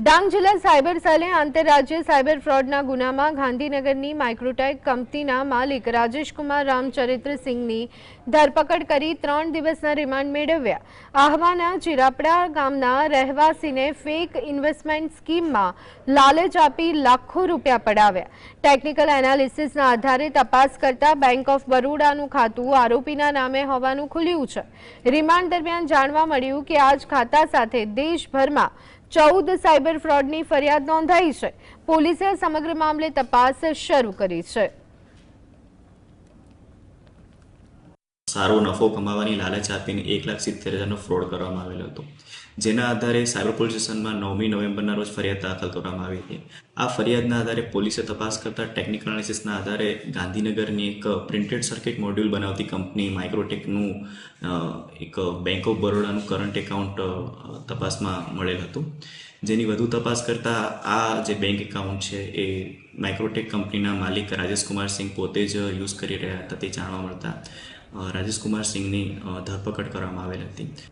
ડાંગ જિલ્લા સાયબર સેલે આંતરરાજ્ય સાયબર ફ્રોડના ગુનામાં ગાંધીનગરની માઇક્રોટેક કંપનીના માલિક રાજેશકુમાર રામચરિત્રસિંહની ધરપકડ કરી 3 દિવસના રિમાન્ડ મેળવ્યા. આહવાના ચિરાપડા ગામના રહેવાસીને ફેક ઇન્વેસ્ટમેન્ટ સ્કીમમાં લાલચ આપી લાખો રૂપિયા પડાવ્યા. ટેકનિકલ એનાલિસિસના આધારે તપાસ કરતા બેંક ઓફ બરોડાનું ખાતું આરોપીના નામે હોવાનું ખુલ્યું છે. રિમાન્ડ દરમિયાન જાણવા મળ્યું કે આ જ ખાતા સાથે દેશભરમાં 14 સાયબર ફ્રોડની ફરિયાદ નોંધાઈ છે. પોલીસે સમગ્ર મામલે તપાસ શરૂ કરી છે. સારો નફો કમાવાની લાલચ આપીને 1,70,000નો ફ્રોડ કરવામાં આવેલો હતો, જેના આધારે સાયબર પોલીસ સ્ટેશનમાં 9મી નવેમ્બરના રોજ ફરિયાદ દાખલ કરવામાં આવી હતી. આ ફરિયાદના આધારે પોલીસે તપાસ કરતા ટેકનિકલ એનાલિસિસના આધારે ગાંધીનગરની એક પ્રિન્ટેડ સર્કિટ મોડ્યુલ બનાવતી કંપની માઇક્રોટેકનું એક બેંક ઓફ બરોડાનું કરંટ એકાઉન્ટ તપાસમાં મળેલ હતું, જેની વધુ તપાસ કરતાં આ જે બેંક એકાઉન્ટ છે એ માઇક્રોટેક કંપનીના માલિક રાજેશકુમાર સિંહ પોતે જ યુઝ કરી રહ્યા હતા તે જાણવા મળતા રાજેશકુમાર સિંહની ધરપકડ કરવામાં આવેલ હતી.